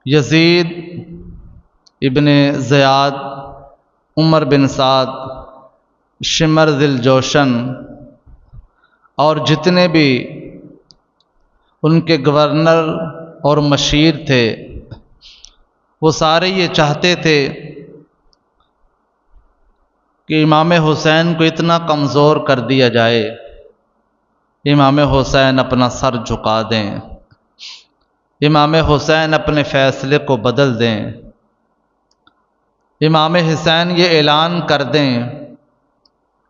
یزید ابن زیاد، عمر بن سعد، شمر ذی الجوشن اور جتنے بھی ان کے گورنر اور مشیر تھے، وہ سارے یہ چاہتے تھے کہ امام حسین کو اتنا کمزور کر دیا جائے، امام حسین اپنا سر جھکا دیں، امام حسین اپنے فیصلے کو بدل دیں، امام حسین یہ اعلان کر دیں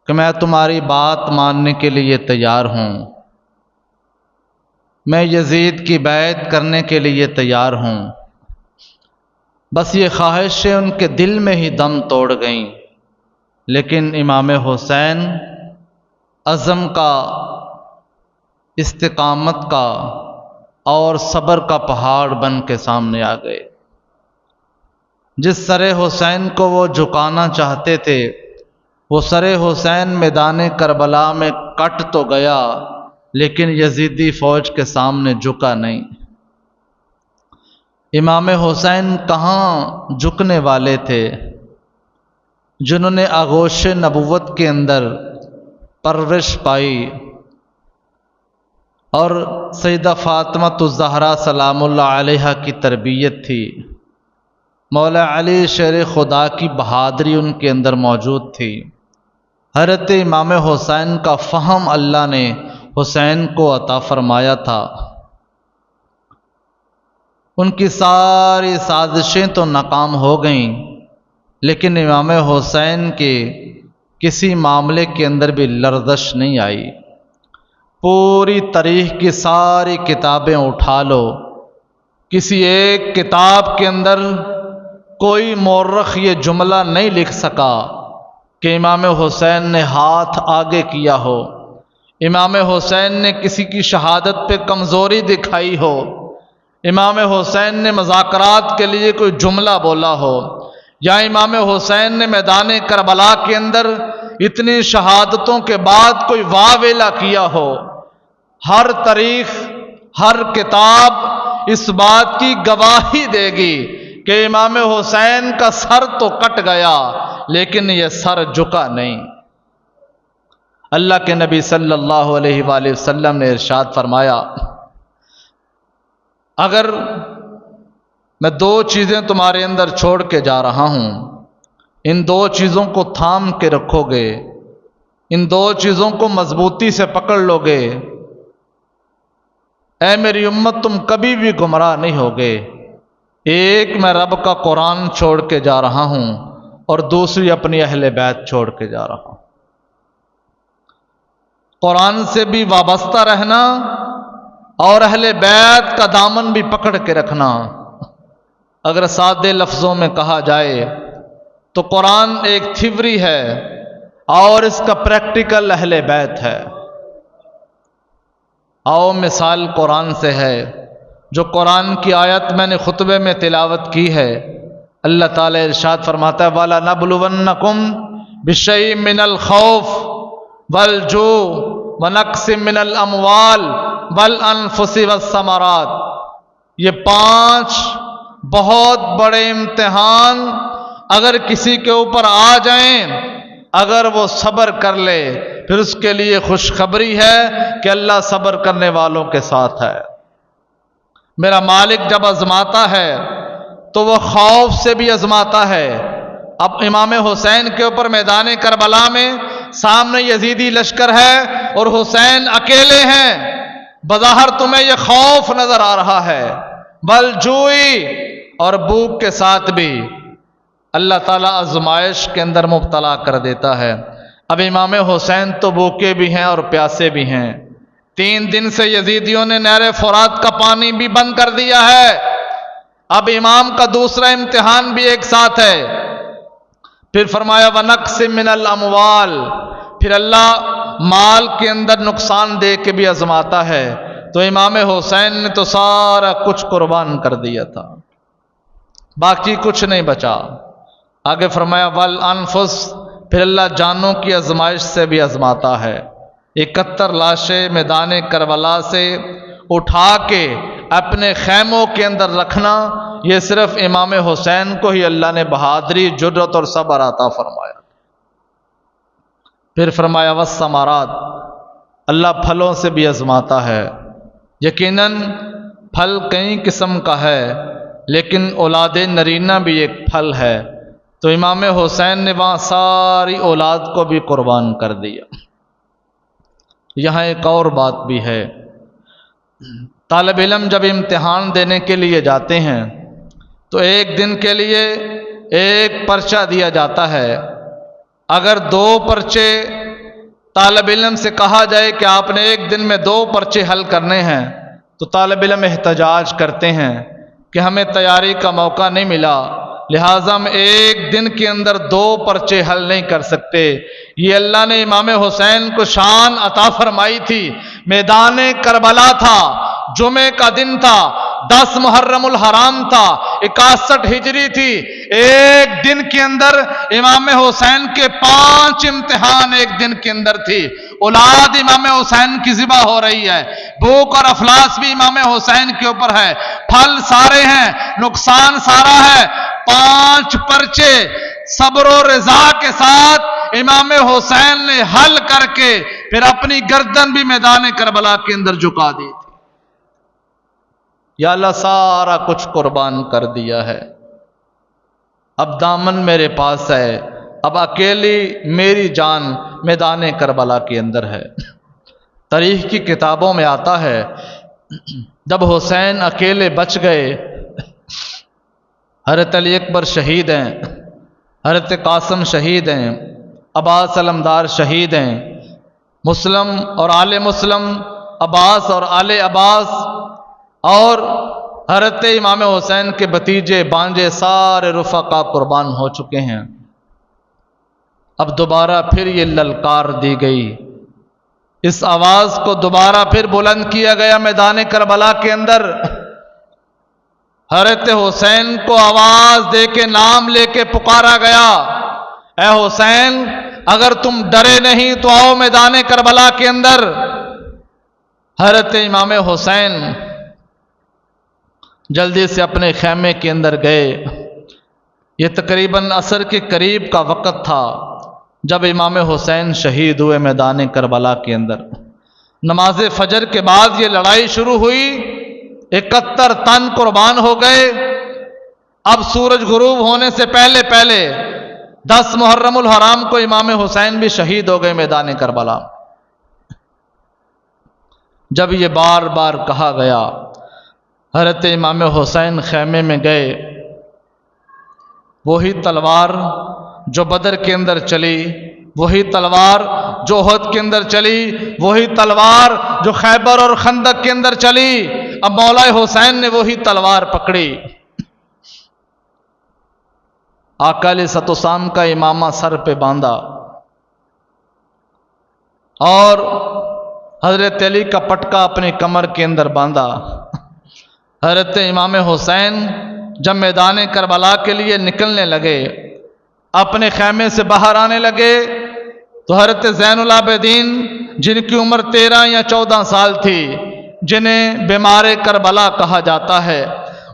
کہ میں تمہاری بات ماننے کے لیے تیار ہوں، میں یزید کی بیعت کرنے کے لیے تیار ہوں۔ بس یہ خواہشیں ان کے دل میں ہی دم توڑ گئیں، لیکن امام حسین عزم کا، استقامت کا اور صبر کا پہاڑ بن کے سامنے آ گئے۔ جس سر حسین کو وہ جھکانا چاہتے تھے، وہ سر حسین میدان کربلا میں کٹ تو گیا، لیکن یزیدی فوج کے سامنے جھکا نہیں۔ امام حسین کہاں جھکنے والے تھے؟ جنہوں نے آغوش نبوت کے اندر پرورش پائی اور سیدہ فاطمہ الزہرا سلام اللہ علیہا کی تربیت تھی، مولا علی شیر خدا کی بہادری ان کے اندر موجود تھی، حضرت امام حسین کا فہم اللہ نے حسین کو عطا فرمایا تھا۔ ان کی ساری سازشیں تو ناکام ہو گئیں، لیکن امام حسین کے کسی معاملے کے اندر بھی لرزش نہیں آئی۔ پوری تاریخ کی ساری کتابیں اٹھا لو، کسی ایک کتاب کے اندر کوئی مورخ یہ جملہ نہیں لکھ سکا کہ امام حسین نے ہاتھ آگے کیا ہو، امام حسین نے کسی کی شہادت پہ کمزوری دکھائی ہو، امام حسین نے مذاکرات کے لیے کوئی جملہ بولا ہو، یا امام حسین نے میدان کربلا کے اندر اتنی شہادتوں کے بعد کوئی واویلا کیا ہو۔ ہر تاریخ، ہر کتاب اس بات کی گواہی دے گی کہ امام حسین کا سر تو کٹ گیا، لیکن یہ سر جھکا نہیں۔ اللہ کے نبی صلی اللہ علیہ وآلہ وسلم نے ارشاد فرمایا، اگر میں دو چیزیں تمہارے اندر چھوڑ کے جا رہا ہوں، ان دو چیزوں کو تھام کے رکھو گے، ان دو چیزوں کو مضبوطی سے پکڑ لو گے، اے میری امت تم کبھی بھی گمراہ نہیں ہوگے۔ ایک میں رب کا قرآن چھوڑ کے جا رہا ہوں، اور دوسری اپنی اہل بیت چھوڑ کے جا رہا ہوں۔ قرآن سے بھی وابستہ رہنا اور اہل بیت کا دامن بھی پکڑ کے رکھنا۔ اگر سادے لفظوں میں کہا جائے تو قرآن ایک تھیوری ہے اور اس کا پریکٹیکل اہل بیت ہے۔ آؤ مثال قرآن سے ہے، جو قرآن کی آیت میں نے خطبے میں تلاوت کی ہے۔ اللہ تعالیٰ ارشاد فرماتا ہے وَلَنَبْلُوَنَّكُمْ بِشَيْءٍ مِّنَ الْخَوْفِ وَالْجُوعِ وَنَقْصٍ مِّنَ الْأَمْوَالِ وَالْأَنفُسِ وَالثَّمَرَاتِ۔ یہ 5 بہت بڑے امتحان اگر کسی کے اوپر آ جائیں، اگر وہ صبر کر لے، پھر اس کے لیے خوشخبری ہے کہ اللہ صبر کرنے والوں کے ساتھ ہے۔ میرا مالک جب آزماتا ہے تو وہ خوف سے بھی آزماتا ہے۔ اب امام حسین کے اوپر میدان کربلا میں سامنے یزیدی لشکر ہے اور حسین اکیلے ہیں، بظاہر تمہیں یہ خوف نظر آ رہا ہے، بلجوئی اور بھوک کے ساتھ بھی اللہ تعالیٰ آزمائش کے اندر مبتلا کر دیتا ہے۔ اب امام حسین تو بھوکے بھی ہیں اور پیاسے بھی ہیں۔ 3 دن سے یزیدیوں نے نہر فرات کا پانی بھی بند کر دیا ہے۔ اب امام کا دوسرا امتحان بھی ایک ساتھ ہے۔ پھر فرمایا وَنَقْصٍ مِّنَ الْأَمْوَالِ، پھر اللہ مال کے اندر نقصان دے کے بھی آزماتا ہے۔ تو امام حسین نے تو سارا کچھ قربان کر دیا تھا، باقی کچھ نہیں بچا۔ آگے فرمایا وَالْأَنفُسِ، پھر اللہ جانوں کی آزمائش سے بھی آزماتا ہے۔ 71 لاشیں میدان کربلا سے اٹھا کے اپنے خیموں کے اندر رکھنا یہ صرف امام حسین کو ہی اللہ نے بہادری، جرأت اور صبر عطا فرمایا۔ پھر فرمایا والثمرات، اللہ پھلوں سے بھی آزماتا ہے۔ یقیناً پھل کئی قسم کا ہے، لیکن اولاد نرینہ بھی ایک پھل ہے، تو امام حسین نے وہاں ساری اولاد کو بھی قربان کر دیا۔ یہاں ایک اور بات بھی ہے، طالب علم جب امتحان دینے کے لیے جاتے ہیں تو ایک دن کے لیے ایک پرچہ دیا جاتا ہے۔ اگر 2 پرچے طالب علم سے کہا جائے کہ آپ نے ایک دن میں 2 پرچے حل کرنے ہیں، تو طالب علم احتجاج کرتے ہیں کہ ہمیں تیاری کا موقع نہیں ملا، لہٰذا ہم ایک دن کے اندر 2 پرچے حل نہیں کر سکتے۔ یہ اللہ نے امام حسین کو شان عطا فرمائی تھی۔ میدان کربلا تھا، جمعے کا دن تھا، 10 محرم الحرام تھا، 61 ہجری تھی۔ ایک دن کے اندر امام حسین کے 5 امتحان ایک دن کے اندر تھی۔ اولاد امام حسین کی ذبح ہو رہی ہے، بھوک اور افلاس بھی امام حسین کے اوپر ہے، پھل سارے ہیں، نقصان سارا ہے۔ 5 پرچے صبر و رضا کے ساتھ امام حسین نے حل کر کے پھر اپنی گردن بھی میدان کربلا کے اندر جھکا دی تھی۔ یا اللہ سارا کچھ قربان کر دیا ہے، اب دامن میرے پاس ہے، اب اکیلی میری جان میدان کربلا کے اندر ہے۔ تاریخ کی کتابوں میں آتا ہے جب حسین اکیلے بچ گئے، حضرت علی اکبر شہید ہیں، حضرت قاسم شہید ہیں، عباس علمدار شہید ہیں، مسلم اور آل مسلم، عباس اور آل عباس، اور حضرت امام حسین کے بھتیجے بانجے سارے رفقا قربان ہو چکے ہیں۔ اب دوبارہ پھر یہ للکار دی گئی، اس آواز کو دوبارہ پھر بلند کیا گیا میدان کربلا کے اندر۔ حضرت حسین کو آواز دے کے نام لے کے پکارا گیا، اے حسین اگر تم ڈرے نہیں تو آؤ میدان کربلا کے اندر۔ حضرت امام حسین جلدی سے اپنے خیمے کے اندر گئے۔ یہ تقریباً عصر کے قریب کا وقت تھا جب امام حسین شہید ہوئے میدان کربلا کے اندر۔ نماز فجر کے بعد یہ لڑائی شروع ہوئی، 71 تن قربان ہو گئے۔ اب سورج غروب ہونے سے پہلے 10 محرم الحرام کو امام حسین بھی شہید ہو گئے میدان کربلا۔ جب یہ بار بار کہا گیا، حضرت امام حسین خیمے میں گئے۔ وہی تلوار جو بدر کے اندر چلی، وہی تلوار جو احد کے اندر چلی، وہی تلوار جو خیبر اور خندق کے اندر چلی، اب مولا حسین نے وہی تلوار پکڑی۔ آقا علیہ الصلوۃ والسلام کا امامہ سر پہ باندھا اور حضرت علی کا پٹکا اپنی کمر کے اندر باندھا۔ حضرت امام حسین جب میدان کربلا کے لیے نکلنے لگے، اپنے خیمے سے باہر آنے لگے، تو حضرت زین العابدین جن کی عمر 13 یا 14 سال تھی، جنہیں بیمار کربلا کہا جاتا ہے،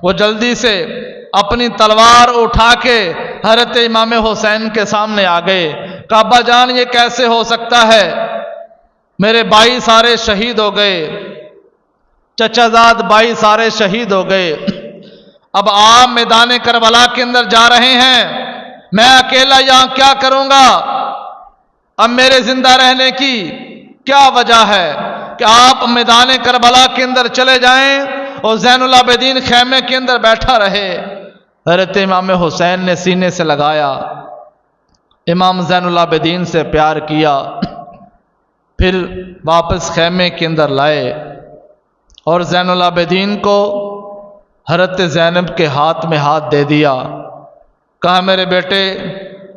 وہ جلدی سے اپنی تلوار اٹھا کے حضرت امام حسین کے سامنے آ گئے۔ کہا ابا جان یہ کیسے ہو سکتا ہے، میرے بھائی سارے شہید ہو گئے، چچا زاد بھائی سارے شہید ہو گئے، اب آپ میدان کربلا کے اندر جا رہے ہیں، میں اکیلا یہاں کیا کروں گا؟ اب میرے زندہ رہنے کی کیا وجہ ہے کہ آپ میدان کربلا کے اندر چلے جائیں اور زین العابدین خیمے کے اندر بیٹھا رہے؟ حضرت امام حسین نے سینے سے لگایا، امام زین العابدین سے پیار کیا، پھر واپس خیمے کے اندر لائے اور زین العابدین کو حضرت زینب کے ہاتھ میں ہاتھ دے دیا۔ کہا میرے بیٹے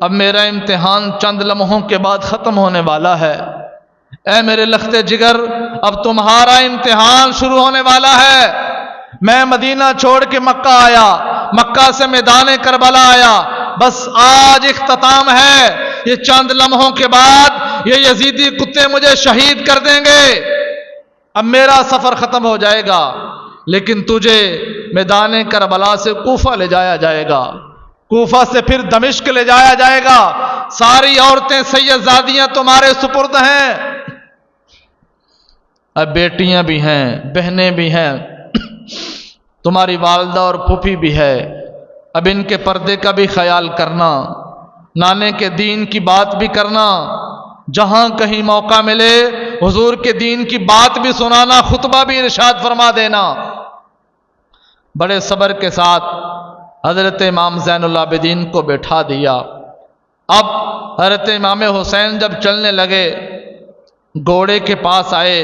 اب میرا امتحان چند لمحوں کے بعد ختم ہونے والا ہے، اے میرے لخت جگر اب تمہارا امتحان شروع ہونے والا ہے۔ میں مدینہ چھوڑ کے مکہ آیا، مکہ سے میدان کربلا آیا، بس آج اختتام ہے، یہ چند لمحوں کے بعد یہ یزیدی کتے مجھے شہید کر دیں گے، اب میرا سفر ختم ہو جائے گا۔ لیکن تجھے میدان کربلا سے کوفہ لے جایا جائے گا، کوفہ سے پھر دمشق لے جایا جائے گا، ساری عورتیں سیدزادیاں تمہارے سپرد ہیں، اب بیٹیاں بھی ہیں، بہنیں بھی ہیں، تمہاری والدہ اور پھوپھی بھی ہے، اب ان کے پردے کا بھی خیال کرنا، نانے کے دین کی بات بھی کرنا، جہاں کہیں موقع ملے حضور کے دین کی بات بھی سنانا، خطبہ بھی ارشاد فرما دینا۔ بڑے صبر کے ساتھ حضرت امام زین العابدین کو بٹھا دیا۔ اب حضرت امام حسین جب چلنے لگے، گھوڑے کے پاس آئے،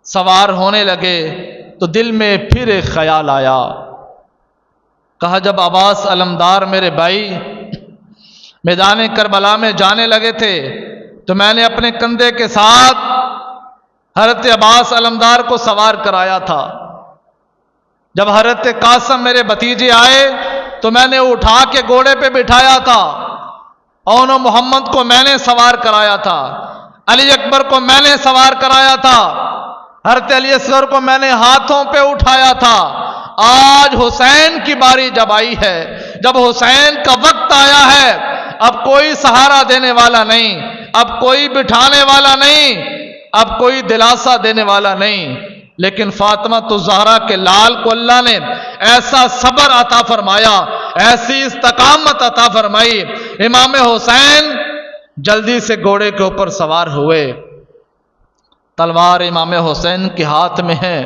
سوار ہونے لگے، تو دل میں پھر ایک خیال آیا، کہا جب عباس علمدار میرے بھائی میدان کربلا میں جانے لگے تھے تو میں نے اپنے کندھے کے ساتھ حضرت عباس علمدار کو سوار کرایا تھا، جب حضرت قاسم میرے بھتیجے آئے تو میں نے اٹھا کے گھوڑے پہ بٹھایا تھا، اون و محمد کو میں نے سوار کرایا تھا، علی اکبر کو میں نے سوار کرایا تھا، حضرت علی اصغر کو میں نے ہاتھوں پہ اٹھایا تھا۔ آج حسین کی باری جب آئی ہے، جب حسین کا وقت آیا ہے، اب کوئی سہارا دینے والا نہیں، اب کوئی بٹھانے والا نہیں، اب کوئی دلاسا دینے والا نہیں، لیکن فاطمہ الزہرا کے لال کو اللہ نے ایسا صبر عطا فرمایا، ایسی استقامت عطا فرمائی، امام حسین جلدی سے گھوڑے کے اوپر سوار ہوئے، تلوار امام حسین کے ہاتھ میں ہے،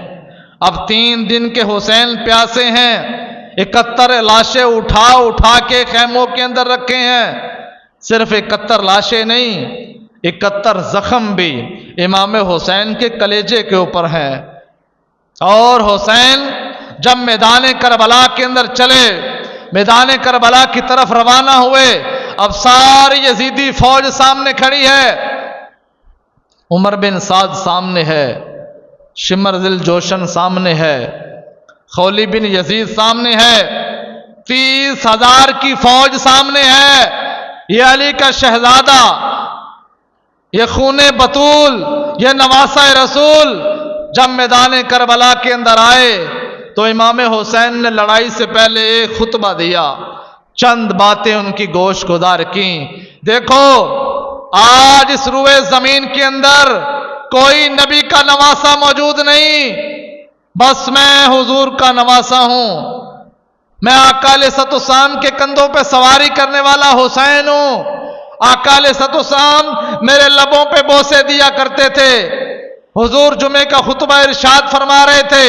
اب 3 دن کے حسین پیاسے ہیں، 71 لاشیں اٹھا اٹھا کے خیموں کے اندر رکھے ہیں، صرف 71 لاشیں نہیں، 71 زخم بھی امام حسین کے کلیجے کے اوپر ہیں، اور حسین جب میدان کربلا کے اندر چلے، میدان کربلا کی طرف روانہ ہوئے، اب ساری یزیدی فوج سامنے کھڑی ہے، عمر بن سعد سامنے ہے، شمر ذی الجوشن سامنے ہے، خولی بن یزید سامنے ہے، 30,000 کی فوج سامنے ہے، یہ علی کا شہزادہ، یہ خون بطول، یہ نواسہ رسول جب میدان کربلا کے اندر آئے تو امام حسین نے لڑائی سے پہلے ایک خطبہ دیا، چند باتیں ان کی گوش گزار کی۔ دیکھو آج اس روئے زمین کے اندر کوئی نبی کا نواسہ موجود نہیں، بس میں حضور کا نواسہ ہوں، میں آقا علیہ الصلوۃ والسلام کے کندھوں پہ سواری کرنے والا حسین ہوں، آقا علیہ الصلوۃ والسلام میرے لبوں پہ بوسے دیا کرتے تھے، حضور جمعے کا خطبہ ارشاد فرما رہے تھے،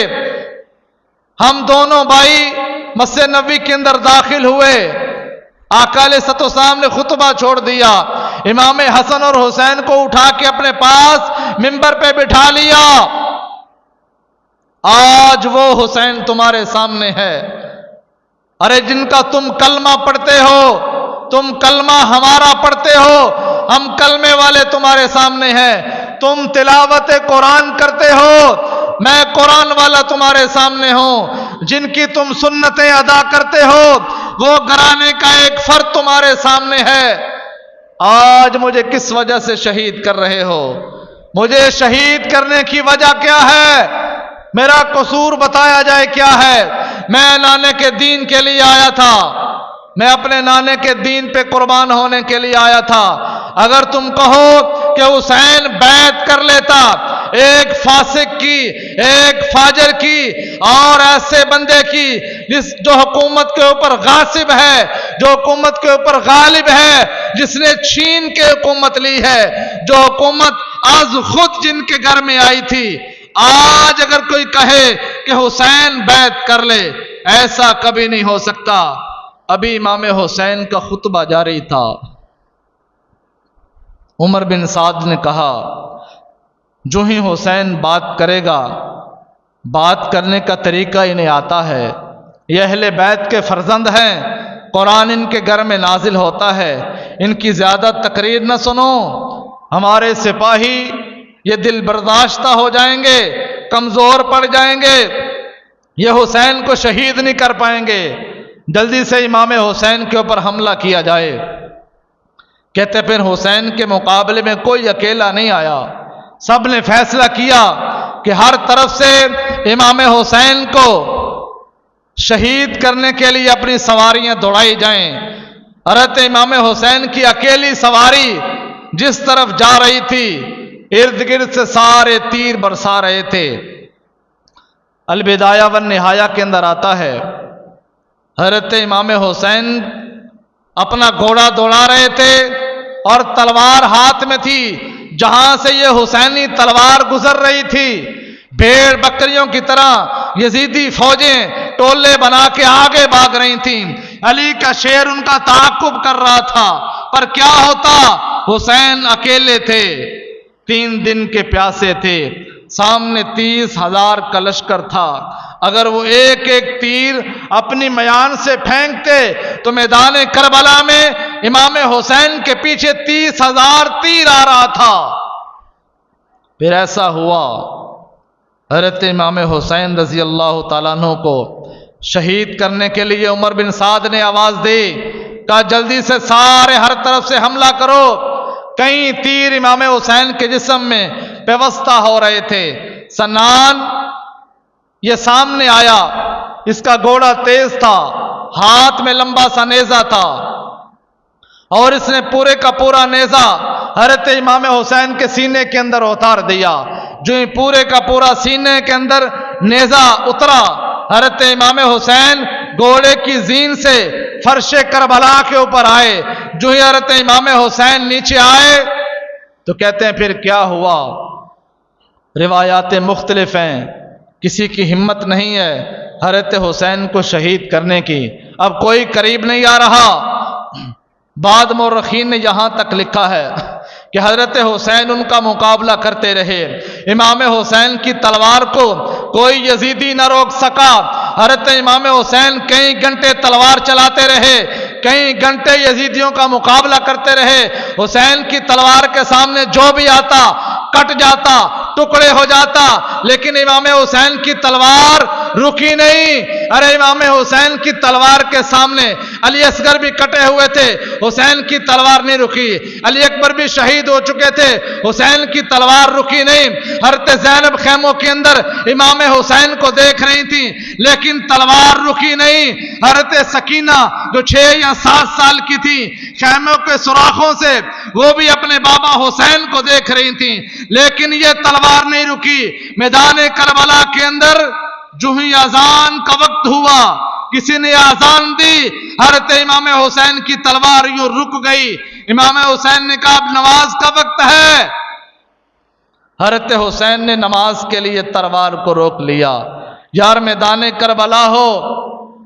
ہم دونوں بھائی مسجد نبوی کے اندر داخل ہوئے، آقا علیہ الصلوۃ والسلام نے خطبہ چھوڑ دیا، امام حسن اور حسین کو اٹھا کے اپنے پاس منبر پہ بٹھا لیا، آج وہ حسین تمہارے سامنے ہے، ارے جن کا تم کلمہ پڑھتے ہو، تم کلمہ ہمارا پڑھتے ہو، ہم کلمے والے تمہارے سامنے ہیں، تم تلاوت قرآن کرتے ہو، میں قرآن والا تمہارے سامنے ہوں، جن کی تم سنتیں ادا کرتے ہو وہ گھرانے کا ایک فرد تمہارے سامنے ہے، آج مجھے کس وجہ سے شہید کر رہے ہو؟ مجھے شہید کرنے کی وجہ کیا ہے؟ میرا قصور بتایا جائے کیا ہے؟ میں نانے کے دین کے لیے آیا تھا، میں اپنے نانے کے دین پہ قربان ہونے کے لیے آیا تھا، اگر تم کہو کہ حسین بیعت کر لیتا ایک فاسق کی، ایک فاجر کی، اور ایسے بندے کی جو حکومت کے اوپر غاصب ہے، جو حکومت کے اوپر غالب ہے، جس نے چھین کے حکومت لی ہے، جو حکومت از خود جن کے گھر میں آئی تھی، آج اگر کوئی کہے کہ حسین بیعت کر لے، ایسا کبھی نہیں ہو سکتا۔ ابھی امام حسین کا خطبہ جاری تھا، عمر بن سعد نے کہا جو ہی حسین بات کرے گا، بات کرنے کا طریقہ انہیں آتا ہے، یہ اہل بیت کے فرزند ہیں، قرآن ان کے گھر میں نازل ہوتا ہے، ان کی زیادہ تقریر نہ سنو، ہمارے سپاہی یہ دل برداشتہ ہو جائیں گے، کمزور پڑ جائیں گے، یہ حسین کو شہید نہیں کر پائیں گے، جلدی سے امام حسین کے اوپر حملہ کیا جائے۔ کہتے پھر حسین کے مقابلے میں کوئی اکیلا نہیں آیا، سب نے فیصلہ کیا کہ ہر طرف سے امام حسین کو شہید کرنے کے لیے اپنی سواریاں دوڑائی جائیں۔ حضرت امام حسین کی اکیلی سواری جس طرف جا رہی تھی ارد گرد سے سارے تیر برسا رہے تھے۔ البدایہ والنہایہ کے اندر آتا ہے حضرت امام حسین اپنا گھوڑا دوڑا رہے تھے اور تلوار ہاتھ میں تھی، جہاں سے یہ حسینی تلوار گزر رہی تھی بھیڑ بکریوں کی طرح یزیدی فوجیں ٹولے بنا کے آگے بھاگ رہی تھیں۔ علی کا شیر ان کا تعاقب کر رہا تھا، پر کیا ہوتا، حسین اکیلے تھے، 3 دن کے پیاسے تھے، سامنے 30,000 کا لشکر تھا۔ اگر وہ ایک ایک تیر اپنی میان سے پھینکتے تو میدان کربلا میں امام حسین کے پیچھے 30,000 تیر آ رہا تھا۔ پھر ایسا ہوا، حضرت امام حسین رضی اللہ تعالیٰ عنہ کو شہید کرنے کے لیے عمر بن سعد نے آواز دی، کہا جلدی سے سارے ہر طرف سے حملہ کرو۔ کئی تیر امام حسین کے جسم میں پیوستہ ہو رہے تھے۔ سنان یہ سامنے آیا، اس کا گھوڑا تیز تھا، ہاتھ میں لمبا سا نیزہ تھا، اور اس نے پورے کا پورا نیزہ حضرت امام حسین کے سینے کے اندر اتار دیا۔ جو ہی پورے کا پورا سینے کے اندر نیزہ اترا، حضرت امام حسین گھوڑے کی زین سے فرش کربلا کے اوپر آئے۔ جو ہی حضرت امام حسین نیچے آئے تو کہتے ہیں پھر کیا ہوا؟ روایات مختلف ہیں، کسی کی ہمت نہیں ہے حضرت حسین کو شہید کرنے کی، اب کوئی قریب نہیں آ رہا۔ بعد مورخین نے یہاں تک لکھا ہے کہ حضرت حسین ان کا مقابلہ کرتے رہے، امام حسین کی تلوار کو کوئی یزیدی نہ روک سکا۔ حضرت امام حسین کئی گھنٹے تلوار چلاتے رہے، کئی گھنٹے یزیدیوں کا مقابلہ کرتے رہے۔ حسین کی تلوار کے سامنے جو بھی آتا کٹ جاتا، ٹکڑے ہو جاتا، لیکن امام حسین کی تلوار رکی نہیں۔ ارے امام حسین کی تلوار کے سامنے علی اصغر بھی کٹے ہوئے تھے، حسین کی تلوار نہیں رکی۔ علی اکبر بھی شہید ہو چکے تھے، حسین کی تلوار رکی نہیں۔ حضرت زینب خیموں کے اندر امام حسین کو دیکھ رہی تھی، لیکن تلوار رکی نہیں۔ حضرت سکینہ جو 6 یا 7 سال کی تھی، خیموں کے سوراخوں سے وہ بھی اپنے بابا حسین کو دیکھ رہی تھی، لیکن یہ تلوار نہیں رکی۔ میدان کربلا کے اندر جو ہی اذان کا وقت ہوا، کسی نے اذان دی، حضرت امام حسین کی تلوار یوں رک گئی۔ امام حسین نے کہا اب نماز کا وقت ہے۔ حضرت حسین نے نماز کے لیے تلوار کو روک لیا۔ یار میدان کربلا ہو،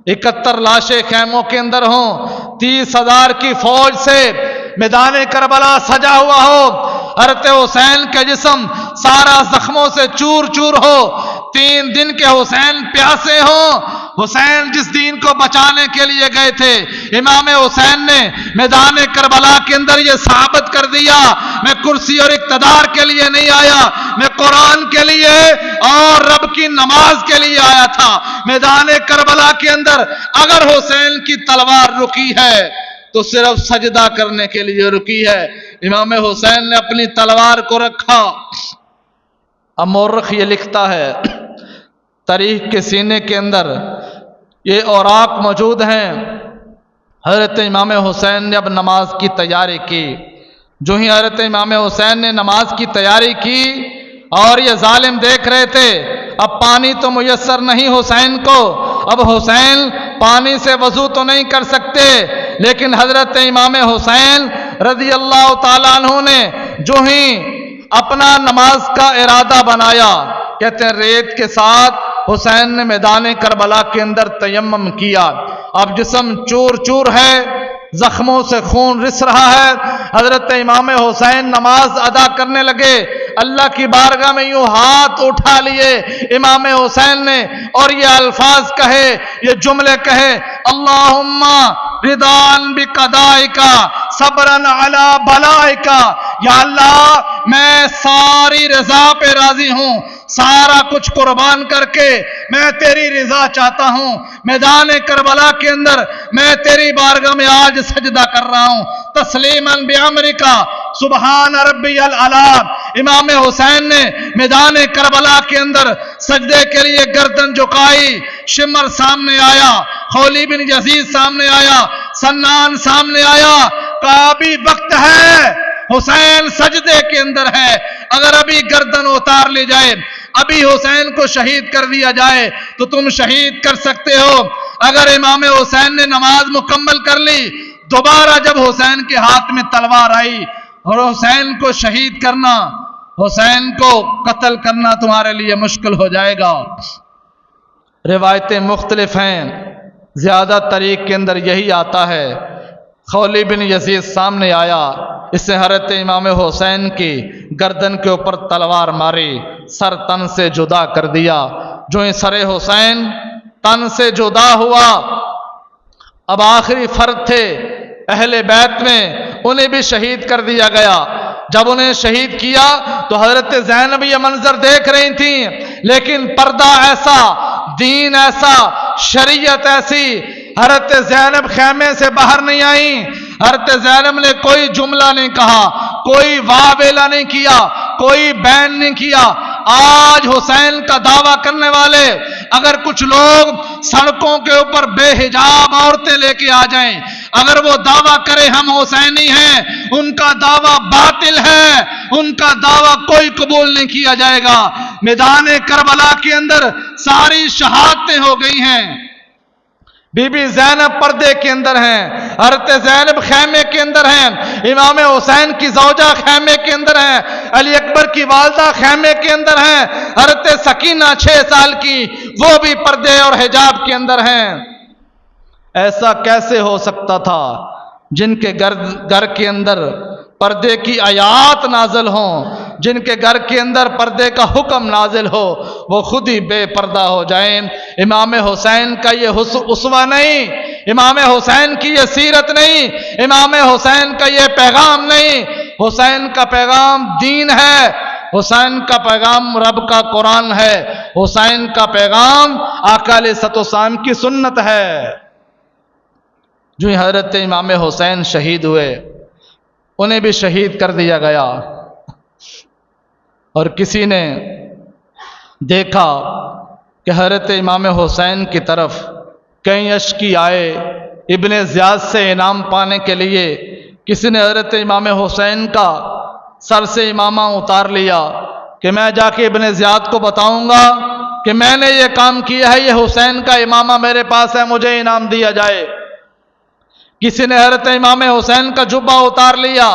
71 لاشیں خیموں کے اندر ہوں، 30,000 کی فوج سے میدان کربلا سجا ہوا ہو، حضرت حسین کا جسم سارا زخموں سے چور چور ہو، 3 دن کے حسین پیاسے ہوں۔ حسین جس دین کو بچانے کے لیے گئے تھے، امام حسین نے میدان کربلا کے اندر یہ ثابت کر دیا، میں کرسی اور اقتدار کے لیے نہیں آیا، میں قرآن کے لیے اور رب کی نماز کے لیے آیا تھا۔ میدان کربلا کے اندر اگر حسین کی تلوار رکی ہے تو صرف سجدہ کرنے کے لیے رکی ہے۔ امام حسین نے اپنی تلوار کو رکھا۔ اب مورخ یہ لکھتا ہے، تاریخ کے سینے کے اندر یہ اوراق موجود ہیں۔ حضرت امام حسین نے اب نماز کی تیاری کی۔ جو ہی حضرت امام حسین نے نماز کی تیاری کی اور یہ ظالم دیکھ رہے تھے اب پانی تو میسر نہیں حسین کو، اب حسین پانی سے وضو تو نہیں کر سکتے، لیکن حضرت امام حسین رضی اللہ تعالیٰ عنہ نے جو ہی اپنا نماز کا ارادہ بنایا، کہتے ہیں ریت کے ساتھ حسین نے میدان کربلا کے اندر تیمم کیا۔ اب جسم چور چور ہے، زخموں سے خون رس رہا ہے۔ حضرت امام حسین نماز ادا کرنے لگے، اللہ کی بارگاہ میں یوں ہاتھ اٹھا لیے امام حسین نے اور یہ الفاظ کہے، یہ جملے کہے، اللہم رضان بقضائکا صبرن علی بلائکا، یا اللہ میں ساری رضا پہ راضی ہوں، سارا کچھ قربان کر کے میں تیری رضا چاہتا ہوں۔ میدان کربلا کے اندر میں تیری بارگاہ میں آج سجدہ کر رہا ہوں، تسلیماً بعمرکا سبحان ربی الاعلیٰ۔ امام حسین نے میدان کربلا کے اندر سجدے کے لیے گردن جھکائی، شمر سامنے آیا، خولی بن یزید سامنے آیا، سنان سامنے آیا، کہا ابھی وقت ہے، حسین سجدے کے اندر ہے، اگر ابھی گردن اتار لی جائے، ابھی حسین کو شہید کر دیا جائے تو تم شہید کر سکتے ہو۔ اگر امام حسین نے نماز مکمل کر لی، دوبارہ جب حسین کے ہاتھ میں تلوار آئی اور حسین کو شہید کرنا، حسین کو قتل کرنا تمہارے لیے مشکل ہو جائے گا۔ روایتیں مختلف ہیں، زیادہ طریق کے اندر یہی آتا ہے، خولی بن یزید سامنے آیا، اس نے حضرت امام حسین کی گردن کے اوپر تلوار ماری، سر تن سے جدا کر دیا۔ جو ہی سر حسین تن سے جدا ہوا، اب آخری فرد تھے اہل بیت میں، انہیں بھی شہید کر دیا گیا۔ جب انہیں شہید کیا تو حضرت زینب یہ منظر دیکھ رہی تھیں، لیکن پردہ ایسا، دین ایسا، شریعت ایسی، حضرت زینب خیمے سے باہر نہیں آئیں۔ حضرت زینب نے کوئی جملہ نہیں کہا، کوئی واہ ویلا نہیں کیا، کوئی بین نہیں کیا۔ آج حسین کا دعویٰ کرنے والے اگر کچھ لوگ سڑکوں کے اوپر بے حجاب عورتیں لے کے آ جائیں، اگر وہ دعویٰ کرے ہم حسینی ہیں، ان کا دعویٰ باطل ہے، ان کا دعویٰ کوئی قبول نہیں کیا جائے گا۔ میدان کربلا کے اندر ساری شہادتیں ہو گئی ہیں، بی بی زینب پردے کے اندر ہیں، حضرت زینب خیمے کے اندر ہیں، امام حسین کی زوجہ خیمے کے اندر ہیں، علی اکبر کی والدہ خیمے کے اندر ہیں، حضرت سکینہ 6 سال کی وہ بھی پردے اور حجاب کے اندر ہیں۔ ایسا کیسے ہو سکتا تھا جن کے گھر کے اندر پردے کی آیات نازل ہوں، جن کے گھر کے اندر پردے کا حکم نازل ہو، وہ خود ہی بے پردہ ہو جائیں؟ امام حسین کا یہ اسوہ نہیں، امام حسین کی یہ سیرت نہیں، امام حسین کا یہ پیغام نہیں۔ حسین کا پیغام دین ہے، حسین کا پیغام رب کا قرآن ہے، حسین کا پیغام آقا علیہ الصلوۃ والسلام کی سنت ہے۔ جو ہی حضرت امام حسین شہید ہوئے، انہیں بھی شہید کر دیا گیا، اور کسی نے دیکھا کہ حضرت امام حسین کی طرف کئی اشکی آئے ابن زیاد سے انعام پانے کے لیے۔ کسی نے حضرت امام حسین کا سر سے امامہ اتار لیا کہ میں جا کے ابن زیاد کو بتاؤں گا کہ میں نے یہ کام کیا ہے، یہ حسین کا امامہ میرے پاس ہے، مجھے انعام دیا جائے۔ کسی نے حضرت امام حسین کا جبہ اتار لیا،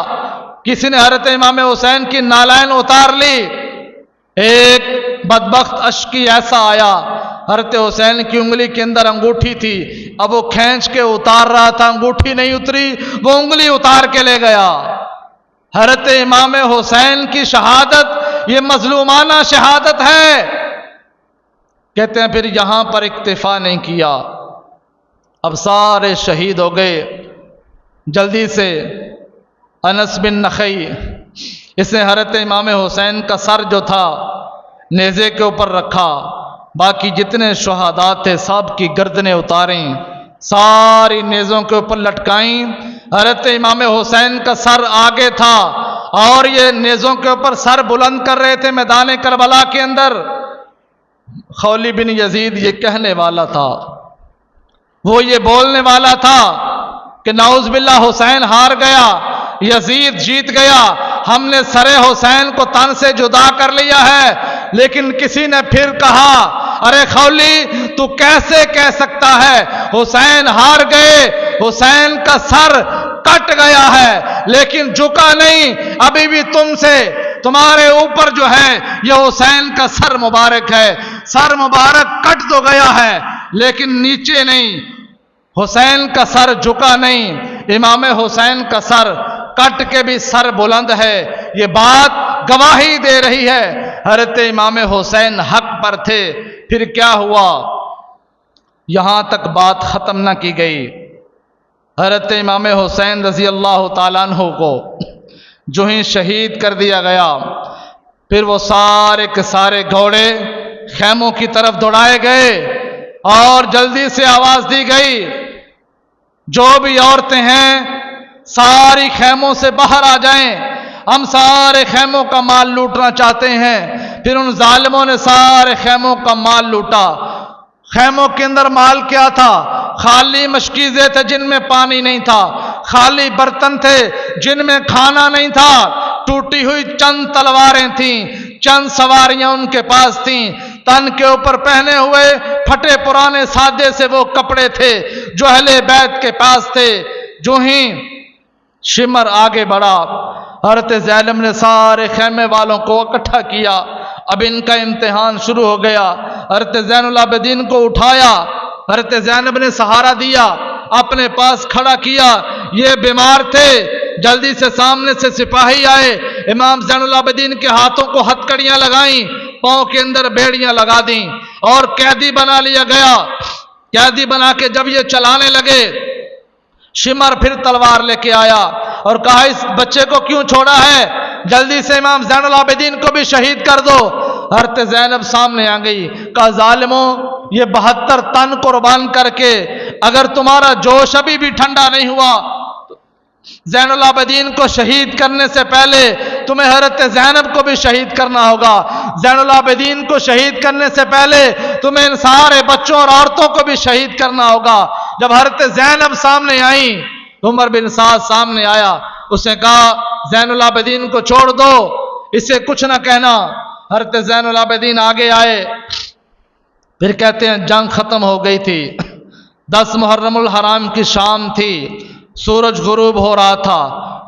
کسی نے حضرت امام حسین کی نالین اتار لی۔ ایک بدبخت اشکی ایسا آیا، حضرت حسین کی انگلی کے اندر انگوٹھی تھی، اب وہ کھینچ کے اتار رہا تھا، انگوٹھی نہیں اتری، وہ انگلی اتار کے لے گیا۔ حضرت امام حسین کی شہادت یہ مظلومانہ شہادت ہے۔ کہتے ہیں پھر یہاں پر اکتفا نہیں کیا، اب سارے شہید ہو گئے۔ جلدی سے انس بن نخعی، اس نے حضرت امام حسین کا سر جو تھا نیزے کے اوپر رکھا، باقی جتنے شہداء تھے سب کی گردنیں اتاریں، ساری نیزوں کے اوپر لٹکائیں۔ حضرت امام حسین کا سر آگے تھا اور یہ نیزوں کے اوپر سر بلند کر رہے تھے میدان کربلا کے اندر۔ خولی بن یزید یہ کہنے والا تھا، وہ یہ بولنے والا تھا کہ نعوذ باللہ حسین ہار گیا، یزید جیت گیا، ہم نے سر حسین کو تن سے جدا کر لیا ہے۔ لیکن کسی نے پھر کہا، ارے خولی تو کیسے کہہ سکتا ہے، حسین ہار گئے، حسین کا سر کٹ گیا ہے لیکن جھکا نہیں، ابھی بھی تم سے تمہارے اوپر جو ہے یہ حسین کا سر مبارک ہے، سر مبارک کٹ تو گیا ہے لیکن نیچے نہیں، حسین کا سر جھکا نہیں، امام حسین کا سر کٹ کے بھی سر بلند ہے۔ یہ بات گواہی دے رہی ہے حضرت امام حسین حق پر تھے۔ پھر کیا ہوا؟ یہاں تک بات ختم نہ کی گئی، حضرت امام حسین رضی اللہ تعالیٰ عنہ کو جو ہی شہید کر دیا گیا، پھر وہ سارے کے سارے گھوڑے خیموں کی طرف دوڑائے گئے اور جلدی سے آواز دی گئی، جو بھی عورتیں ہیں ساری خیموں سے باہر آ جائیں، ہم سارے خیموں کا مال لوٹنا چاہتے ہیں۔ پھر ان ظالموں نے سارے خیموں کا مال لوٹا۔ خیموں کے اندر مال کیا تھا؟ خالی مشکیزیں تھے جن میں پانی نہیں تھا، خالی برتن تھے جن میں کھانا نہیں تھا، ٹوٹی ہوئی چند تلواریں تھیں، چند سواریاں ان کے پاس تھیں، تن کے اوپر پہنے ہوئے پھٹے پرانے سادے سے وہ کپڑے تھے جو اہل بیت کے پاس تھے۔ جو ہی شمر آگے بڑھا، حضرت زینب نے سارے خیمے والوں کو اکٹھا کیا۔ اب ان کا امتحان شروع ہو گیا۔ حضرت زین العابدین کو اٹھایا، حضرت زینب نے سہارا دیا، اپنے پاس کھڑا کیا۔ یہ بیمار تھے، جلدی سے سامنے سے سپاہی آئے، امام زین العابدین کے ہاتھوں کو ہتھکڑیاں لگائیں، پاؤں کے اندر بیڑیاں لگا دیں اور قیدی بنا لیا گیا۔ قیدی بنا کے جب یہ چلانے لگے، شمر پھر تلوار لے کے آیا اور کہا اس بچے کو کیوں چھوڑا ہے؟ جلدی سے امام زین العابدین کو بھی شہید کر دو۔ حضرت زینب سامنے آ گئی، کہا ظالموں، یہ 72 تن قربان کر کے اگر تمہارا جوش ابھی بھی ٹھنڈا نہیں ہوا، زین العابدین کو شہید کرنے سے پہلے تمہیں حضرت زینب کو بھی شہید کرنا ہوگا۔ زین العابدین کو شہید کرنے سے پہلے تمہیں ان سارے بچوں اور عورتوں کو بھی شہید کرنا ہوگا۔ جب حضرت زینب سامنے آئیں، عمر بن سعد سامنے آیا، اس نے کہا زین العابدین کو چھوڑ دو، اسے کچھ نہ کہنا۔ حضرت زین العابدین آگے آئے، پھر کہتے ہیں جنگ ختم ہو گئی تھی، 10 محرم الحرام کی شام تھی، سورج غروب ہو رہا تھا،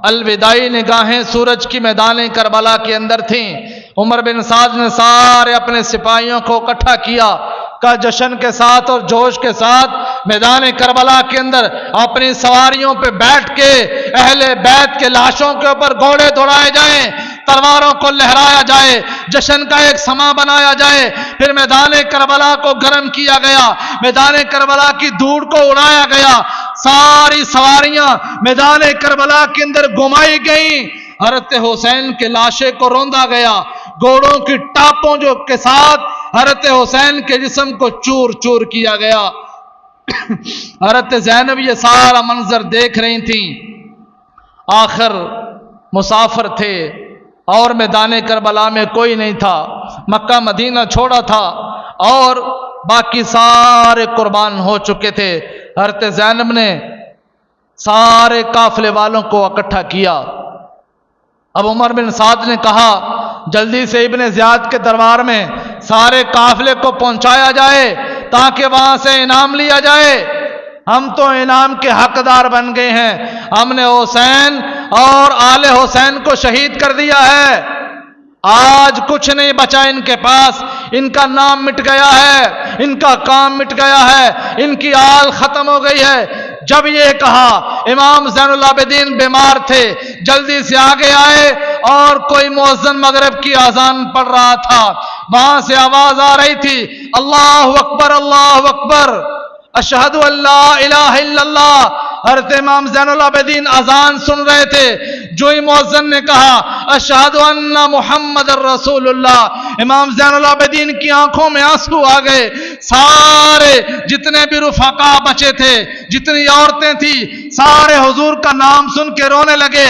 الوداعی نگاہیں سورج کی میدان کربلا کے اندر تھیں۔ عمر بن سعد نے سارے اپنے سپاہیوں کو اکٹھا کیا، کا جشن کے ساتھ اور جوش کے ساتھ میدان کربلا کے اندر اپنی سواریوں پہ بیٹھ کے اہل بیت کے لاشوں کے اوپر گھوڑے دوڑائے جائیں، تلواروں کو لہرایا جائے، جشن کا ایک سما بنایا جائے۔ پھر میدان کربلا کو گرم کیا گیا، میدان کربلا کی دھوڑ کو اڑایا گیا، ساری سواریاں میدان کربلا کے اندر گھمائی گئیں، حضرت حسین کے لاشے کو روندا گیا، گھوڑوں کی ٹاپوں کے ساتھ حضرت حسین کے جسم کو چور چور کیا گیا۔ حضرت زینب یہ سارا منظر دیکھ رہی تھیں۔ آخر مسافر تھے اور میدان کربلا میں کوئی نہیں تھا، مکہ مدینہ چھوڑا تھا اور باقی سارے قربان ہو چکے تھے۔ حضرت زینب نے سارے قافلے والوں کو اکٹھا کیا۔ اب عمر بن سعد نے کہا جلدی سے ابن زیاد کے دربار میں سارے قافلے کو پہنچایا جائے تاکہ وہاں سے انعام لیا جائے۔ ہم تو انعام کے حقدار بن گئے ہیں، ہم نے حسین اور آل حسین کو شہید کر دیا ہے، آج کچھ نہیں بچا ان کے پاس، ان کا نام مٹ گیا ہے، ان کا کام مٹ گیا ہے، ان کی آل ختم ہو گئی ہے۔ جب یہ کہا امام زین العابدین بیمار تھے، جلدی سے آگے آئے اور کوئی مؤذن مغرب کی اذان پڑھ رہا تھا، وہاں سے آواز آ رہی تھی اللہ اکبر اللہ اکبر اشہد ان لا الہ الا اللہ۔ حضرت امام زین العابدین اذان سن رہے تھے، جو ہی مؤذن نے کہا اشہد ان محمد الرسول اللہ، امام زین العابدین کی آنکھوں میں آنسو آ گئے۔ سارے جتنے بھی رفقا بچے تھے، جتنی عورتیں تھیں، سارے حضور کا نام سن کے رونے لگے۔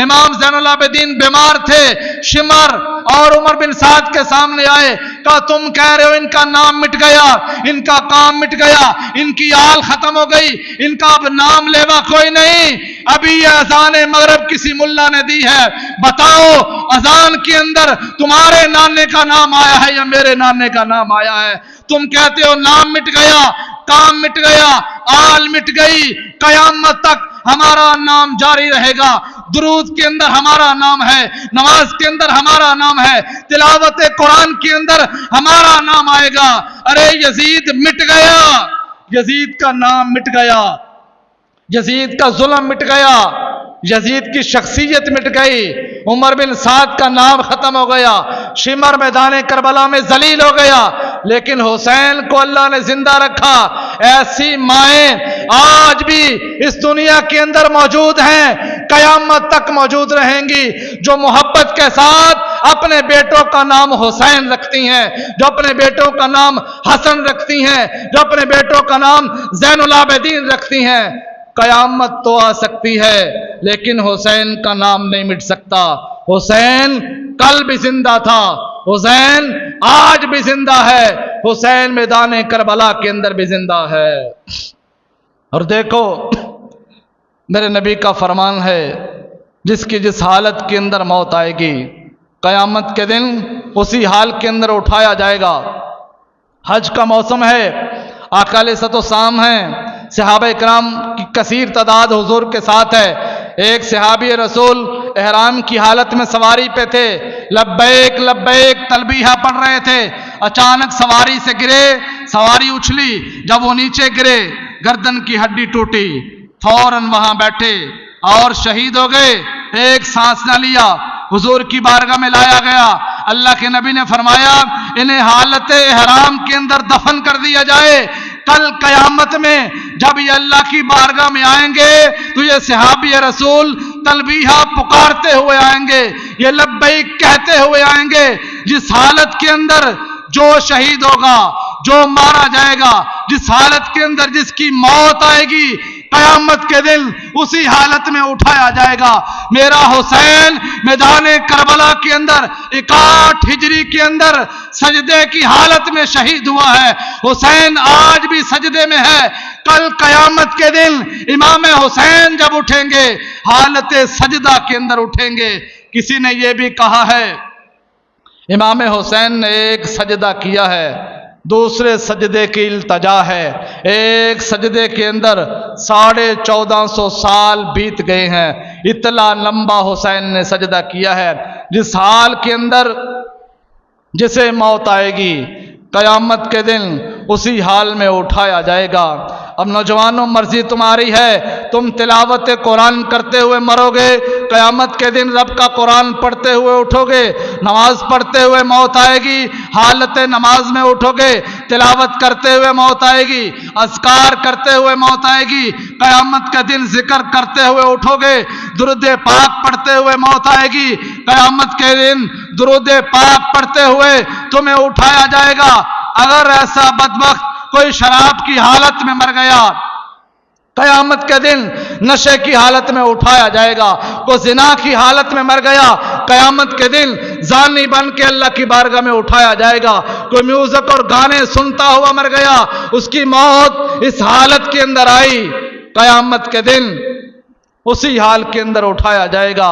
امام زین العابدین بیمار تھے، شمر اور عمر بن سعد کے سامنے آئے، کہا تم کہہ رہے ہو ان کا نام مٹ گیا، ان کا کام مٹ گیا، ان کی آل ختم ہو گئی، ان کا اب نام لیوا کوئی نہیں، ابھی یہ اذان مغرب کسی ملا نے دی ہے، بتاؤ اذان کے اندر تمہارے نانے کا نام آیا ہے یا میرے نانے کا نام آیا ہے؟ تم کہتے ہو نام مٹ گیا، کام مٹ گیا، آل مٹ گئی، قیامت تک ہمارا نام جاری رہے گا، درود کے اندر ہمارا نام ہے، نماز کے اندر ہمارا نام ہے، تلاوت قرآن کے اندر ہمارا نام آئے گا۔ ارے یزید مٹ گیا، یزید کا نام مٹ گیا، یزید کا ظلم مٹ گیا، یزید کی شخصیت مٹ گئی، عمر بن سعد کا نام ختم ہو گیا، شمر میدان کربلا میں ذلیل ہو گیا، لیکن حسین کو اللہ نے زندہ رکھا۔ ایسی مائیں آج بھی اس دنیا کے اندر موجود ہیں، قیامت تک موجود رہیں گی، جو محبت کے ساتھ اپنے بیٹوں کا نام حسین رکھتی ہیں، جو اپنے بیٹوں کا نام حسن رکھتی ہیں، جو اپنے بیٹوں کا نام زین العابدین رکھتی ہیں۔ قیامت تو آ سکتی ہے لیکن حسین کا نام نہیں مٹ سکتا۔ حسین کل بھی زندہ تھا، حسین آج بھی زندہ ہے، حسین میدان کربلا کے اندر بھی زندہ ہے۔ اور دیکھو میرے نبی کا فرمان ہے، جس کی جس حالت کے اندر موت آئے گی قیامت کے دن اسی حال کے اندر اٹھایا جائے گا۔ حج کا موسم ہے، آقا علیہ الصلوۃ والسلام ہیں، صحابہ کرام کی کثیر تعداد حضور کے ساتھ ہے۔ ایک صحابی رسول احرام کی حالت میں سواری پہ تھے، لبیک لبیک تلبیہ پڑھ رہے تھے، اچانک سواری سے گرے، سواری اچھلی، جب وہ نیچے گرے گردن کی ہڈی ٹوٹی، فوراً وہاں بیٹھے اور شہید ہو گئے، ایک سانس نہ لیا، حضور کی بارگاہ میں لایا گیا۔ اللہ کے نبی نے فرمایا انہیں حالت احرام کے اندر دفن کر دیا جائے، کل قیامت میں جب یہ اللہ کی بارگاہ میں آئیں گے تو یہ صحابی رسول تلبیہ پکارتے ہوئے آئیں گے، یہ لبیک کہتے ہوئے آئیں گے۔ جس حالت کے اندر جو شہید ہوگا، جو مارا جائے گا، جس حالت کے اندر جس کی موت آئے گی، قیامت کے دن اسی حالت میں اٹھایا جائے گا۔ میرا حسین میدان کربلا کے اندر 61 ہجری کے اندر سجدے کی حالت میں شہید ہوا ہے، حسین آج بھی سجدے میں ہے۔ کل قیامت کے دن امام حسین جب اٹھیں گے حالت سجدہ کے اندر اٹھیں گے۔ کسی نے یہ بھی کہا ہے امام حسین نے ایک سجدہ کیا ہے، دوسرے سجدے کی التجا ہے، ایک سجدے کے اندر 1450 سال بیت گئے ہیں، اتنا لمبا حسین نے سجدہ کیا ہے۔ جس حال کے اندر جسے موت آئے گی قیامت کے دن اسی حال میں اٹھایا جائے گا۔ اب نوجوانوں مرضی تمہاری ہے، تم تلاوت قرآن کرتے ہوئے مرو گے، قیامت کے دن رب کا قرآن پڑھتے ہوئے اٹھو گے، نماز پڑھتے ہوئے موت آئے گی، حالت نماز میں اٹھو گے، تلاوت کرتے ہوئے موت آئے گی، اذکار کرتے ہوئے موت آئے گی، قیامت کے دن ذکر کرتے ہوئے اٹھو گے، درود پاک پڑھتے ہوئے موت آئے گی، قیامت کے دن درود پاک پڑھتے ہوئے تمہیں اٹھایا جائے گا۔ اگر ایسا بدبخت کوئی شراب کی حالت میں مر گیا قیامت کے دن نشے کی حالت میں اٹھایا جائے گا، کوئی زنا کی حالت میں مر گیا قیامت کے دن زانی بن کے اللہ کی بارگاہ میں اٹھایا جائے گا، کوئی میوزک اور گانے سنتا ہوا مر گیا، اس کی موت اس حالت کے اندر آئی، قیامت کے دن اسی حال کے اندر اٹھایا جائے گا۔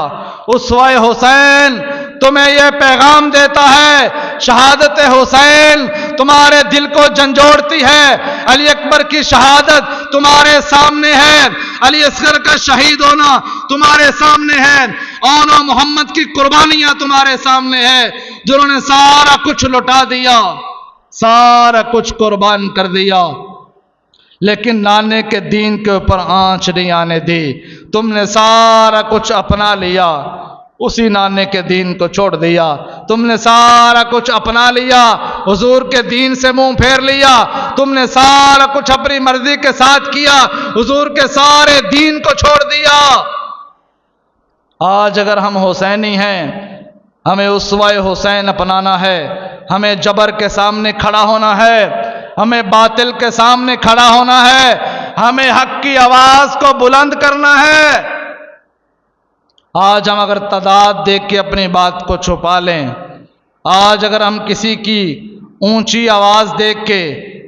اسوہ حسین تمہیں یہ پیغام دیتا ہے، شہادت حسین تمہارے دل کو جھنجھوڑتی ہے، علی اکبر کی شہادت تمہارے سامنے ہے، علی اصغر کا شہید ہونا تمہارے سامنے ہے، اون محمد کی قربانیاں تمہارے سامنے ہے، جنہوں نے سارا کچھ لٹا دیا، سارا کچھ قربان کر دیا، لیکن نانے کے دین کے اوپر آنچ نہیں آنے دی۔ تم نے سارا کچھ اپنا لیا، اسی نانے کے دین کو چھوڑ دیا، تم نے سارا کچھ اپنا لیا، حضور کے دین سے منہ پھیر لیا، تم نے سارا کچھ اپنی مرضی کے ساتھ کیا، حضور کے سارے دین کو چھوڑ دیا۔ آج اگر ہم حسینی ہیں، ہمیں اسوہ حسین اپنانا ہے، ہمیں جبر کے سامنے کھڑا ہونا ہے، ہمیں باطل کے سامنے کھڑا ہونا ہے، ہمیں حق کی آواز کو بلند کرنا ہے۔ آج ہم اگر تعداد دیکھ کے اپنی بات کو چھپا لیں، آج اگر ہم کسی کی اونچی آواز دیکھ کے،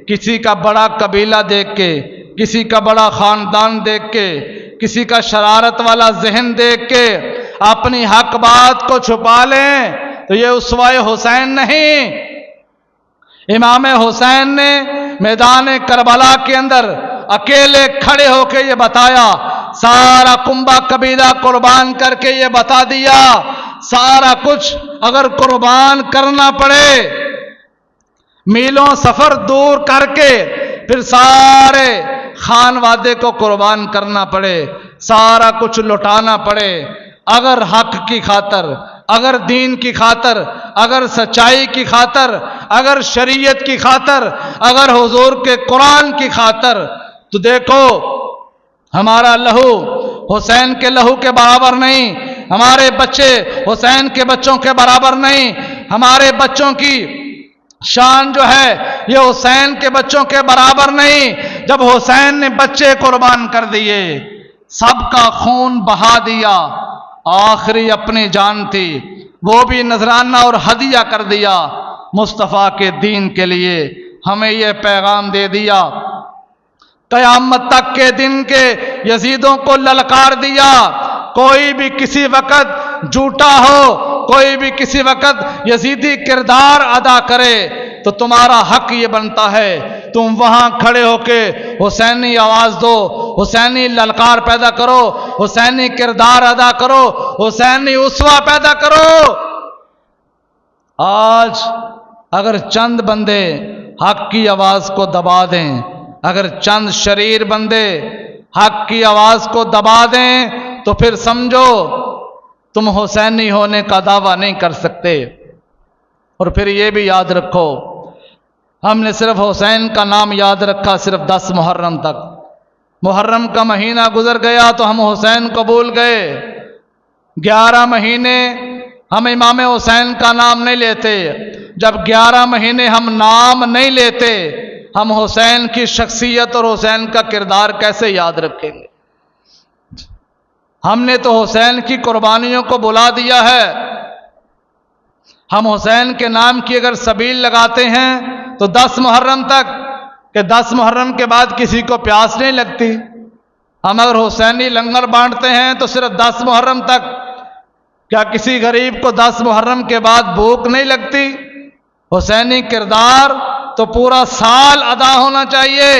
کسی کا بڑا قبیلہ دیکھ کے، کسی کا بڑا خاندان دیکھ کے، کسی کا شرارت والا ذہن دیکھ کے اپنی حق بات کو چھپا لیں تو یہ اسوہ حسین نہیں۔ امام حسین نے میدان کربلا کے اندر اکیلے کھڑے ہو کے یہ بتایا، سارا کنبہ قبیلہ قربان کر کے یہ بتا دیا، سارا کچھ اگر قربان کرنا پڑے، میلوں سفر دور کر کے پھر سارے خانوادے کو قربان کرنا پڑے، سارا کچھ لٹانا پڑے، اگر حق کی خاطر، اگر دین کی خاطر، اگر سچائی کی خاطر، اگر شریعت کی خاطر، اگر حضور کے قرآن کی خاطر، تو دیکھو ہمارا لہو حسین کے لہو کے برابر نہیں، ہمارے بچے حسین کے بچوں کے برابر نہیں، ہمارے بچوں کی شان جو ہے یہ حسین کے بچوں کے برابر نہیں۔ جب حسین نے بچے قربان کر دیے، سب کا خون بہا دیا، آخری اپنی جان تھی، وہ بھی نذرانہ اور ہدیہ کر دیا مصطفیٰ کے دین کے لیے، ہمیں یہ پیغام دے دیا۔ قیامت تک کے دن کے یزیدوں کو للکار دیا، کوئی بھی کسی وقت جھوٹا ہو، کوئی بھی کسی وقت یزیدی کردار ادا کرے تو تمہارا حق یہ بنتا ہے تم وہاں کھڑے ہو کے حسینی آواز دو، حسینی للکار پیدا کرو، حسینی کردار ادا کرو، حسینی اسوہ پیدا کرو۔ آج اگر چند بندے حق کی آواز کو دبا دیں، اگر چند شریر بندے حق کی آواز کو دبا دیں تو پھر سمجھو تم حسینی ہونے کا دعویٰ نہیں کر سکتے۔ اور پھر یہ بھی یاد رکھو، ہم نے صرف حسین کا نام یاد رکھا صرف 10 محرم تک، محرم کا مہینہ گزر گیا تو ہم حسین کو بھول گئے، 11 مہینے ہم امام حسین کا نام نہیں لیتے۔ جب 11 مہینے ہم نام نہیں لیتے، ہم حسین کی شخصیت اور حسین کا کردار کیسے یاد رکھیں گے؟ ہم نے تو حسین کی قربانیوں کو بلا دیا ہے۔ ہم حسین کے نام کی اگر سبیل لگاتے ہیں تو 10 محرم تک، کہ 10 محرم کے بعد کسی کو پیاس نہیں لگتی۔ ہم اگر حسینی لنگر بانٹتے ہیں تو صرف 10 محرم تک، کیا کسی غریب کو 10 محرم کے بعد بھوک نہیں لگتی؟ حسینی کردار تو پورا سال ادا ہونا چاہیے،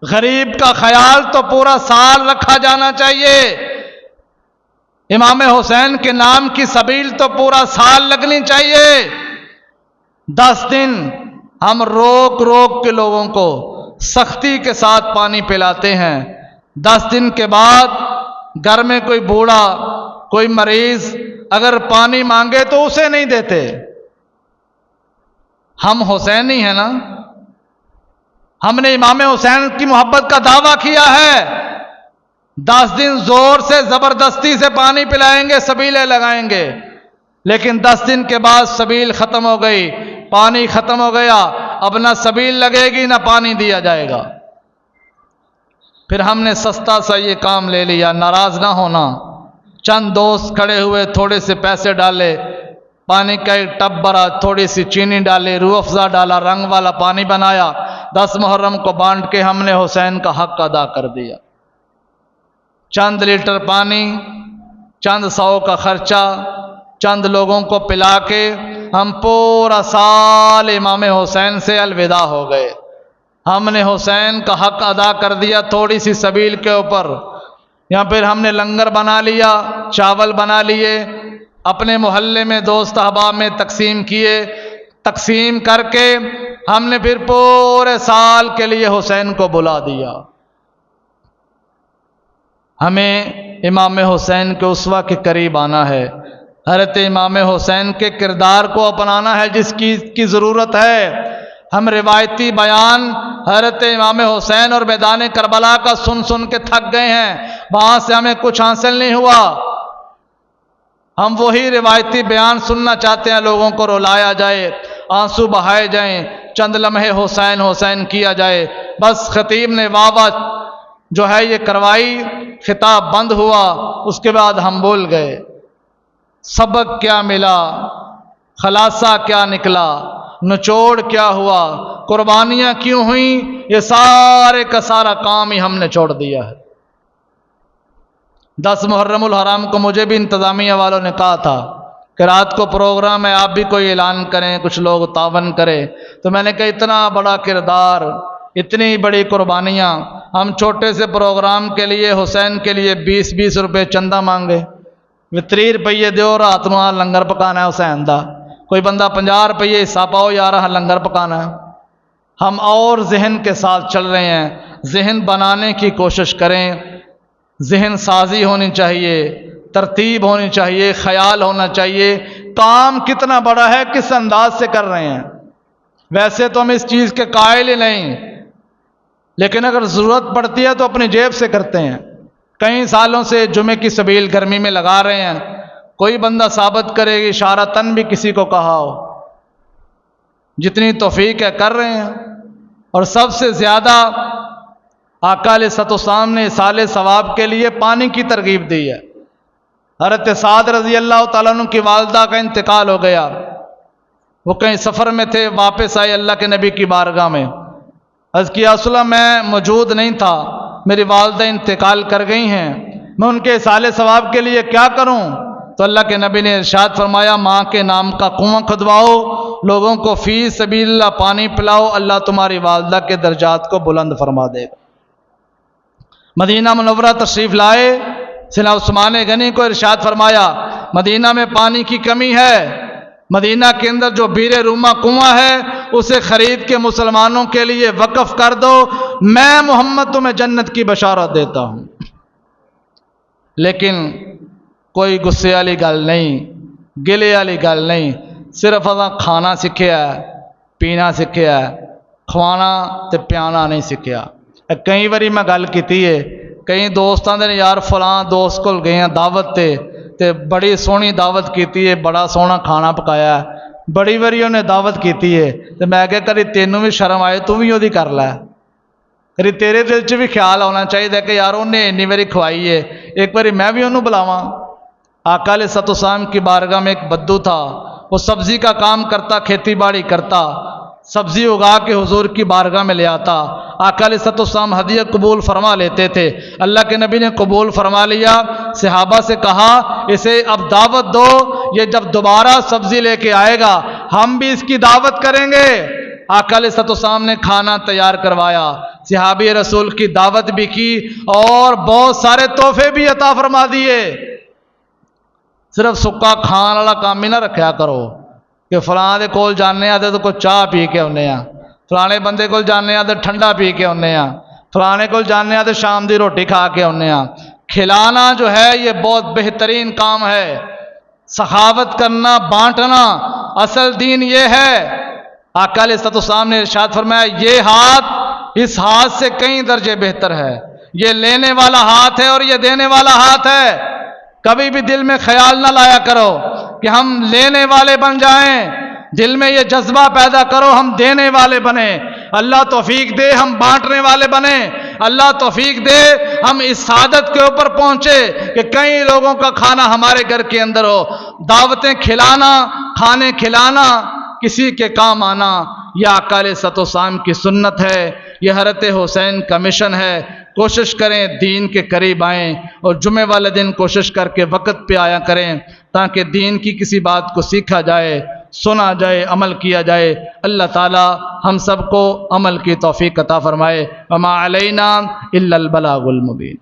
غریب کا خیال تو پورا سال رکھا جانا چاہیے، امام حسین کے نام کی سبیل تو پورا سال لگنی چاہیے۔ 10 دن ہم روک روک کے لوگوں کو سختی کے ساتھ پانی پلاتے ہیں، 10 دن کے بعد گھر میں کوئی بوڑھا، کوئی مریض اگر پانی مانگے تو اسے نہیں دیتے۔ ہم حسینی ہیں نا، ہم نے امام حسین کی محبت کا دعویٰ کیا ہے، 10 دن زور سے زبردستی سے پانی پلائیں گے، سبیلیں لگائیں گے، لیکن 10 دن کے بعد سبیل ختم ہو گئی، پانی ختم ہو گیا، اب نہ سبیل لگے گی نہ پانی دیا جائے گا۔ پھر ہم نے سستا سا یہ کام لے لیا، ناراض نہ ہونا، چند دوست کھڑے ہوئے، تھوڑے سے پیسے ڈالے، پانی کا ایک ٹب بھرا، تھوڑی سی چینی ڈالی، روح افزا ڈالا، رنگ والا پانی بنایا، 10 محرم کو بانٹ کے ہم نے حسین کا حق ادا کر دیا۔ چند لیٹر پانی، چند 100 کا خرچہ، چند لوگوں کو پلا کے ہم پورا سال امام حسین سے الوداع ہو گئے۔ ہم نے حسین کا حق ادا کر دیا تھوڑی سی سبیل کے اوپر، یا پھر ہم نے لنگر بنا لیا، چاول بنا لیے، اپنے محلے میں دوست احباب میں تقسیم کیے، تقسیم کر کے ہم نے پھر پورے سال کے لیے حسین کو بلا دیا۔ ہمیں امام حسین کے اسوہ کے قریب آنا ہے، حضرت امام حسین کے کردار کو اپنانا ہے جس کی ضرورت ہے۔ ہم روایتی بیان حضرت امام حسین اور میدان کربلا کا سن سن کے تھک گئے ہیں، وہاں سے ہمیں کچھ حاصل نہیں ہوا۔ ہم وہی روایتی بیان سننا چاہتے ہیں، لوگوں کو رلایا جائے، آنسو بہائے جائیں، چند لمحے حسین حسین کیا جائے، بس خطیب نے واہ واہ جو ہے یہ کروائی، خطاب بند ہوا، اس کے بعد ہم بول گئے۔ سبق کیا ملا، خلاصہ کیا نکلا، نچوڑ کیا ہوا، قربانیاں کیوں ہوئیں، یہ سارے کا سارا کام ہی ہم نے چھوڑ دیا ہے۔ 10 محرم الحرام کو مجھے بھی انتظامیہ والوں نے کہا تھا کہ رات کو پروگرام ہے، آپ بھی کوئی اعلان کریں، کچھ لوگ تعاون کریں، تو میں نے کہا اتنا بڑا کردار، اتنی بڑی قربانیاں، ہم چھوٹے سے پروگرام کے لیے حسین کے لیے 20 روپے چندہ مانگے، 30 روپیے دیو رات نو لنگر پکانا ہے حسین دا، کوئی بندہ 50 روپیے حصہ پاؤ یار لنگر پکانا ہے۔ ہم اور ذہن کے ساتھ چل رہے ہیں، ذہن بنانے کی کوشش کریں، ذہن سازی ہونی چاہیے، ترتیب ہونی چاہیے، خیال ہونا چاہیے، کام کتنا بڑا ہے، کس انداز سے کر رہے ہیں۔ ویسے تو ہم اس چیز کے قائل ہی نہیں، لیکن اگر ضرورت پڑتی ہے تو اپنی جیب سے کرتے ہیں۔ کئی سالوں سے جمعے کی سبیل گرمی میں لگا رہے ہیں، کوئی بندہ ثابت کرے گی اشارتاً بھی کسی کو کہا ہو، جتنی توفیق ہے کر رہے ہیں۔ اور سب سے زیادہ آقا علیہ الصلوۃ والسلام نے اصال ثواب کے لیے پانی کی ترغیب دی ہے۔ حضرت سعد رضی اللہ تعالیٰ عنہ کی والدہ کا انتقال ہو گیا، وہ کہیں سفر میں تھے، واپس آئے اللہ کے نبی کی بارگاہ میں، عرض کیا رسول اللہ میں موجود نہیں تھا، میری والدہ انتقال کر گئی ہیں، میں ان کے اصالِ ثواب کے لیے کیا کروں؟ تو اللہ کے نبی نے ارشاد فرمایا ماں کے نام کا کنواں کھدواؤ، لوگوں کو فی سبیل اللہ پانی پلاؤ، اللہ تمہاری والدہ کے درجات کو بلند فرما دے گا۔ مدینہ منورہ تشریف لائے، سیدنا عثمان غنی کو ارشاد فرمایا مدینہ میں پانی کی کمی ہے، مدینہ کے اندر جو بیر روما کنواں ہے اسے خرید کے مسلمانوں کے لیے وقف کر دو، میں محمد تمہیں جنت کی بشارت دیتا ہوں۔ لیکن کوئی غصے والی گل نہیں، گلے والی گل نہیں، صرف کھانا سیکھیا ہے، پینا سیکھیا ہے، کھوانا تے پیانا نہیں سیکھیا۔ کئی باری میں گل کیتی ہے، کئی دوستاں دے یار فلاں دوست کول گئے ہیں دعوت تے بڑی سونی دعوت کیتی ہے، بڑا سونا کھانا پکایا ہے، بڑی باری انہیں دعوت کیتی ہے، تے میں کہا کری تینوں بھی شرم آئے تو بھی وہ کر لے، کری تیرے دل چ بھی خیال ہونا چاہیے کہ یار انہیں انی باری کھوائی ہے، ایک باری میں بھی انہوں بلاواں۔ آقا علیہ الصلوۃ والسلام کی بارگاہ میں ایک بدو تھا، وہ سبزی کا کام کرتا، کھیتی باڑی کرتا، سبزی اگا کے حضور کی بارگاہ میں لے آتا، آقا علیہ الصلوۃ والسلام ہدیہ قبول فرما لیتے تھے، اللہ کے نبی نے قبول فرما لیا، صحابہ سے کہا اسے اب دعوت دو، یہ جب دوبارہ سبزی لے کے آئے گا ہم بھی اس کی دعوت کریں گے۔ آقا علیہ الصلوۃ والسلام نے کھانا تیار کروایا، صحابی رسول کی دعوت بھی کی اور بہت سارے تحفے بھی عطا فرما دیے۔ صرف سکا کھان والا کام ہی نہ رکھیا کرو کہ فلاں دے کول جانے آ تو کوئی چاہ پی کے آنے آ، فلانے بندے کول جانے آ تو ٹھنڈا پی کے آنے آ، فلانے کول جانے آ تو شام دی روٹی کھا کے آنے آ۔ کھلانا جو ہے یہ بہت بہترین کام ہے، سخاوت کرنا، بانٹنا، اصل دین یہ ہے۔ آقا علیہ الصلوۃ والسلام نے ارشاد فرمایا یہ ہاتھ اس ہاتھ سے کئی درجے بہتر ہے، یہ لینے والا ہاتھ ہے اور یہ دینے والا ہاتھ ہے۔ کبھی بھی دل میں خیال نہ لایا کرو کہ ہم لینے والے بن جائیں، دل میں یہ جذبہ پیدا کرو ہم دینے والے بنیں۔ اللہ توفیق دے ہم بانٹنے والے بنیں، اللہ توفیق دے ہم اس سعادت کے اوپر پہنچے کہ کئی لوگوں کا کھانا ہمارے گھر کے اندر ہو۔ دعوتیں کھلانا، کھانے کھلانا، کسی کے کام آنا، یہ آقا علیہ الصلوۃ والسلام کی سنت ہے، یہ حضرت حسین کا مشن ہے۔ کوشش کریں دین کے قریب آئیں اور جمعے والے دن کوشش کر کے وقت پہ آیا کریں تاکہ دین کی کسی بات کو سیکھا جائے، سنا جائے، عمل کیا جائے۔ اللہ تعالی ہم سب کو عمل کی توفیق عطا فرمائے۔ وما علینا الا البلاغ المبین۔